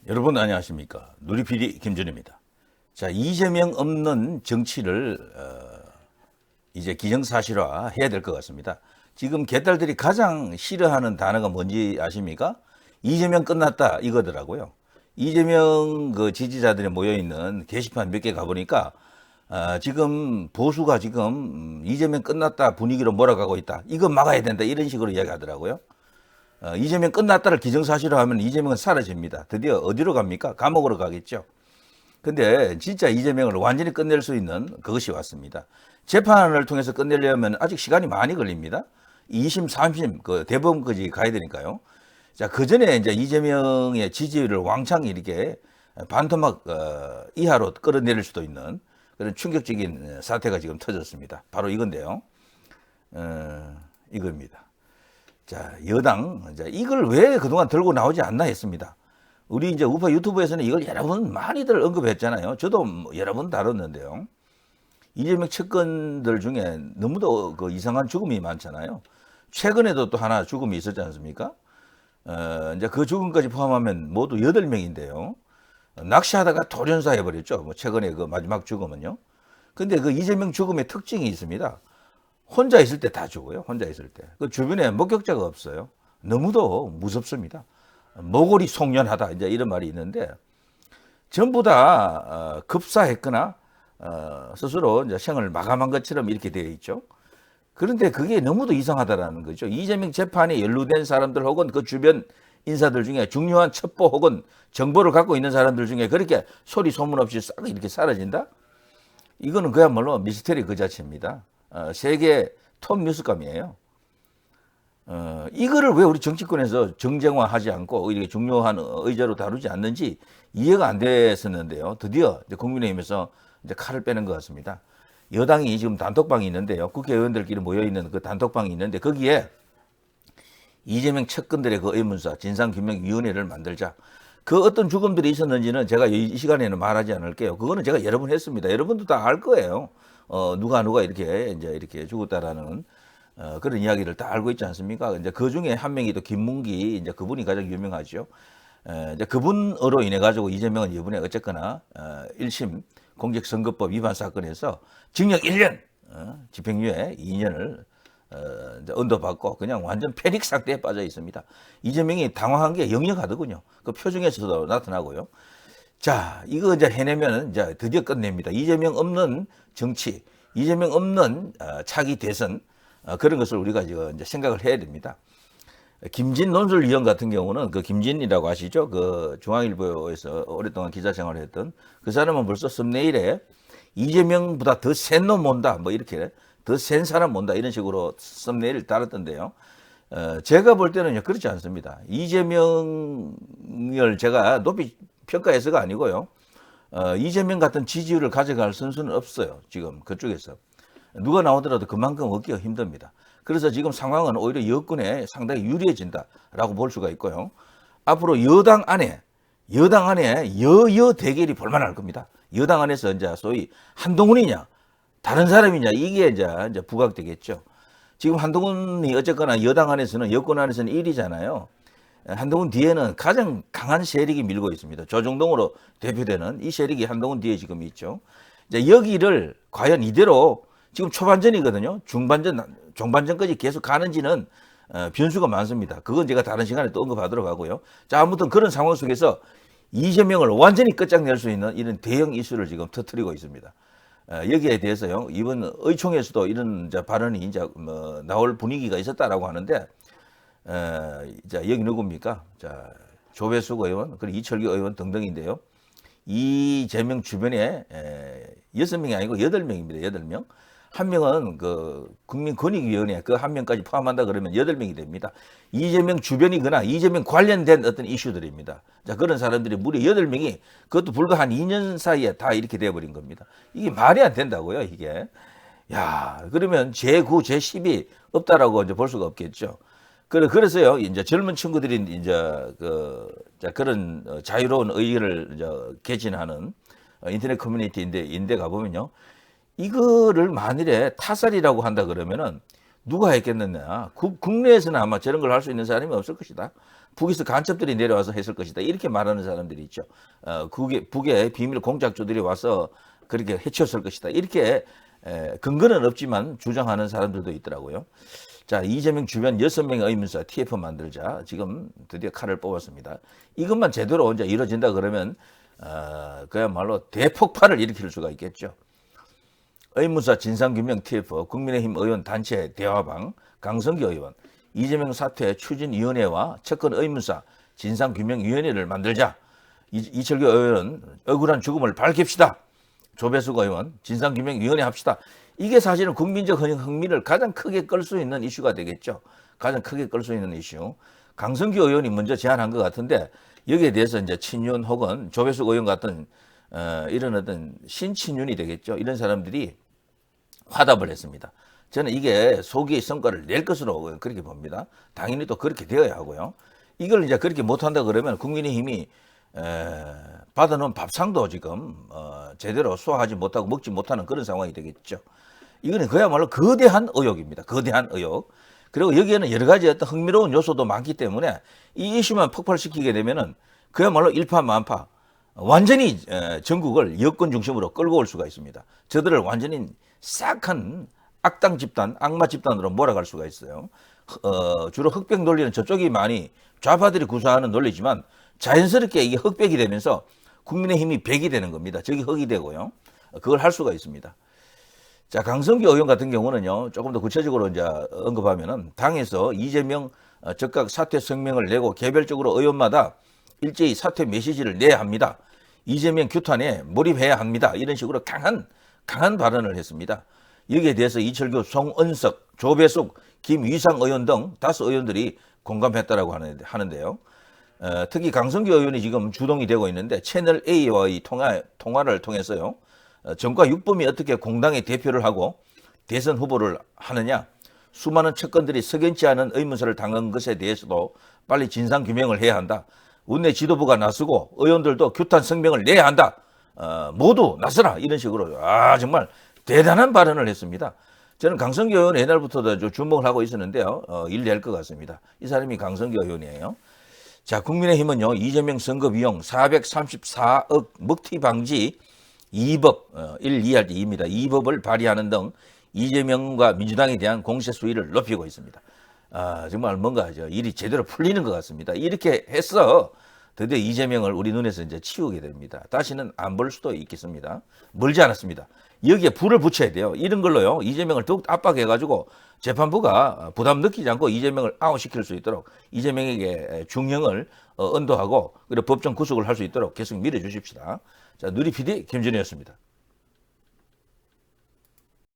여러분 안녕하십니까? 누리PD 김준입니다. 자, 이재명 없는 정치를 이제 기정사실화 해야 될 것 같습니다. 지금 개딸들이 가장 싫어하는 단어가 뭔지 아십니까? 이재명 끝났다 이거더라고요. 이재명 그 지지자들이 모여있는 게시판 몇 개 가보니까 지금 보수가 지금 이재명 끝났다 분위기로 몰아가고 있다. 이거 막아야 된다 이런 식으로 이야기하더라고요. 이재명 끝났다를 기정사실화하면 이재명은 사라집니다. 드디어 어디로 갑니까? 감옥으로 가겠죠. 근데 진짜 이재명을 완전히 끝낼 수 있는 그것이 왔습니다. 재판을 통해서 끝내려면 아직 시간이 많이 걸립니다. 2심, 3심, 그 대법원까지 가야 되니까요. 자, 그 전에 이제 이재명의 지지율을 왕창 이렇게 반토막 이하로 끌어내릴 수도 있는 그런 충격적인 사태가 지금 터졌습니다. 바로 이건데요. 이겁니다. 자, 여당, 이제 이걸 왜 그동안 들고 나오지 않나 했습니다. 우리 이제 우파 유튜브에서는 이걸 여러 번 많이들 언급했잖아요. 저도 여러 번 다뤘는데요. 이재명 측근들 중에 너무도 그 이상한 죽음이 많잖아요. 최근에도 또 하나 죽음이 있었지 않습니까? 이제 그 죽음까지 포함하면 모두 8명인데요. 낚시하다가 돌연사 해버렸죠. 뭐 최근에 그 마지막 죽음은요. 근데 그 이재명 죽음의 특징이 있습니다. 혼자 있을 때 다 죽어요. 혼자 있을 때. 그 주변에 목격자가 없어요. 너무도 무섭습니다. 모골이 송년하다. 이제 이런 말이 있는데 전부 다 급사했거나 스스로 이제 생을 마감한 것처럼 이렇게 되어 있죠. 그런데 그게 너무도 이상하다라는 거죠. 이재명 재판에 연루된 사람들 혹은 그 주변 인사들 중에 중요한 첩보 혹은 정보를 갖고 있는 사람들 중에 그렇게 소리 소문 없이 싹 이렇게 사라진다? 이거는 그야말로 미스테리 그 자체입니다. 세계 톱 뉴스감이에요. 이거를 왜 우리 정치권에서 정쟁화하지 않고 이렇게 중요한 의제로 다루지 않는지 이해가 안 됐었는데요. 드디어 이제 국민의힘에서 이제 칼을 빼는 것 같습니다. 여당이 지금 단톡방이 있는데요. 국회의원들끼리 모여있는 그 단톡방이 있는데 거기에 이재명 측근들의 그 의문사 진상규명위원회를 만들자. 그 어떤 죽음들이 있었는지는 제가 이 시간에는 말하지 않을게요. 그거는 제가 여러 번 했습니다. 여러분도 다 알 거예요. 누가 이렇게 이제 이렇게 죽었다라는 그런 이야기를 다 알고 있지 않습니까? 이제 그 중에 한 명이 또 김문기 이제 그분이 가장 유명하죠. 이제 그분으로 인해 가지고 이재명은 이번에 어쨌거나 1심 공직선거법 위반 사건에서 징역 1년, 집행유예 2년을 이제 언도받고 그냥 완전 패닉 상태에 빠져 있습니다. 이재명이 당황한 게 역력하더군요. 그 표정에서도 나타나고요. 자, 이거 이제 해내면 이제 드디어 끝냅니다. 이재명 없는 정치, 이재명 없는 차기 대선 그런 것을 우리가 지금 이제 생각을 해야 됩니다. 김진 논술위원 같은 경우는 그 김진이라고 아시죠? 그 중앙일보에서 오랫동안 기자 생활을 했던 그 사람은 벌써 썸네일에 이재명보다 더 센 놈 온다 뭐 이렇게 더 센 사람 온다 이런 식으로 썸네일을 달았던데요. 제가 볼 때는요 그렇지 않습니다. 이재명을 제가 높이 평가해서가 아니고요. 이재명 같은 지지율을 가져갈 선수는 없어요. 지금 그쪽에서. 누가 나오더라도 그만큼 얻기가 힘듭니다. 그래서 지금 상황은 오히려 여권에 상당히 유리해진다라고 볼 수가 있고요. 앞으로 여당 안에 여여 대결이 볼만할 겁니다. 여당 안에서 이제 소위 한동훈이냐 다른 사람이냐 이게 이제 부각되겠죠. 지금 한동훈이 어쨌거나 여당 안에서는 여권 안에서는 1위잖아요. 한동훈 뒤에는 가장 강한 세력이 밀고 있습니다. 조정동으로 대표되는 이 세력이 한동훈 뒤에 지금 있죠. 이제 여기를 과연 이대로 지금 초반전이거든요. 중반전, 종반전까지 계속 가는지는 변수가 많습니다. 그건 제가 다른 시간에 또 언급하도록 하고요. 자, 아무튼 그런 상황 속에서 이재명을 완전히 끝장낼 수 있는 이런 대형 이슈를 지금 터뜨리고 있습니다. 여기에 대해서요, 이번 의총에서도 이런 발언이 이제 나올 분위기가 있었다라고 하는데, 자, 여기 누굽니까? 자, 조배숙 의원, 그리고 이철규 의원 등등인데요. 이재명 주변에 6명이 아니고 8명입니다. 8명. 한 명은 그 국민권익위원회 그 한 명까지 포함한다 그러면 8명이 됩니다. 이재명 주변이거나 이재명 관련된 어떤 이슈들입니다. 자, 그런 사람들이 무려 8명이 그것도 불과 한 2년 사이에 다 이렇게 돼버린 겁니다. 이게 말이 안 된다고요, 이게. 야, 그러면 제9, 제10이 없다라고 이제 볼 수가 없겠죠. 그래서요, 이제 젊은 친구들이 이제 그런 자유로운 의견을 이제 개진하는 인터넷 커뮤니티인데 가보면요. 이거를 만일에 타살이라고 한다 그러면은 누가 했겠느냐. 국내에서는 아마 저런 걸 할 수 있는 사람이 없을 것이다. 북에서 간첩들이 내려와서 했을 것이다. 이렇게 말하는 사람들이 있죠. 북의 비밀 공작주들이 와서 그렇게 해쳤을 것이다. 이렇게 근거는 없지만 주장하는 사람들도 있더라고요. 자, 이재명 주변 6명의 의문사 TF 만들자. 지금 드디어 칼을 뽑았습니다. 이것만 제대로 이제 이루어진다 그러면 그야말로 대폭발을 일으킬 수가 있겠죠. 의문사 진상규명 TF, 국민의힘 의원 단체 대화방, 강성기 의원, 이재명 사퇴 추진위원회와 측근 의문사 진상규명위원회를 만들자. 이철규 의원은 억울한 죽음을 밝힙시다. 조배숙 의원 진상규명위원회 합시다. 이게 사실은 국민적 흥미를 가장 크게 끌 수 있는 이슈가 되겠죠. 가장 크게 끌 수 있는 이슈. 강성기 의원이 먼저 제안한 것 같은데 여기에 대해서 이제 친윤 혹은 조배숙 의원 같은 이런 어떤 신친윤이 되겠죠. 이런 사람들이 화답을 했습니다. 저는 이게 소기의 성과를 낼 것으로 그렇게 봅니다. 당연히 또 그렇게 되어야 하고요. 이걸 이제 그렇게 못한다 그러면 국민의힘이 받아놓은 밥상도 지금 제대로 소화하지 못하고 먹지 못하는 그런 상황이 되겠죠. 이거는 그야말로 거대한 의혹입니다. 거대한 의혹. 그리고 여기에는 여러 가지 어떤 흥미로운 요소도 많기 때문에 이 이슈만 폭발시키게 되면은 그야말로 일파만파 완전히 전국을 여권 중심으로 끌고 올 수가 있습니다. 저들을 완전히 싹한 악당 집단, 악마 집단으로 몰아갈 수가 있어요. 주로 흑백 논리는 저쪽이 많이 좌파들이 구사하는 논리지만 자연스럽게 이게 흑백이 되면서 국민의힘이 백이 되는 겁니다. 저기 흑이 되고요. 그걸 할 수가 있습니다. 자, 강성기 의원 같은 경우는요, 조금 더 구체적으로 이제 언급하면은 당에서 이재명 즉각 사퇴 성명을 내고 개별적으로 의원마다 일제히 사퇴 메시지를 내야 합니다. 이재명 규탄에 몰입해야 합니다. 이런 식으로 강한 발언을 했습니다. 여기에 대해서 이철규, 송은석, 조배숙, 김위상 의원 등 5 의원들이 공감했다라고 하는데요. 특히 강성기 의원이 지금 주동이 되고 있는데 채널 A와의 통화를 통해서요. 정과 육범이 어떻게 공당의 대표를 하고 대선 후보를 하느냐, 수많은 측근들이 석연치 않은 의문사를 당한 것에 대해서도 빨리 진상규명을 해야 한다. 원내 지도부가 나서고 의원들도 규탄 성명을 내야 한다. 모두 나서라. 이런 식으로 정말 대단한 발언을 했습니다. 저는 강성기 의원 옛날부터도 주목을 하고 있었는데요. 일 낼 것 같습니다. 이 사람이 강성기 의원이에요. 자, 국민의힘은요, 이재명 선거 비용 434억 먹튀 방지 2법, 1, 2할 때 2입니다. 2법을 발의하는 등 이재명과 민주당에 대한 공세 수위를 높이고 있습니다. 정말 뭔가 일이 제대로 풀리는 것 같습니다. 이렇게 해서 드디어 이재명을 우리 눈에서 이제 치우게 됩니다. 다시는 안 볼 수도 있겠습니다. 멀지 않았습니다. 여기에 불을 붙여야 돼요. 이런 걸로요, 이재명을 더욱 압박해가지고 재판부가 부담 느끼지 않고 이재명을 아웃시킬 수 있도록 이재명에게 중형을 언도하고 그리고 법정 구속을 할 수 있도록 계속 밀어주십시다. 자, 누리 PD 김준희였습니다.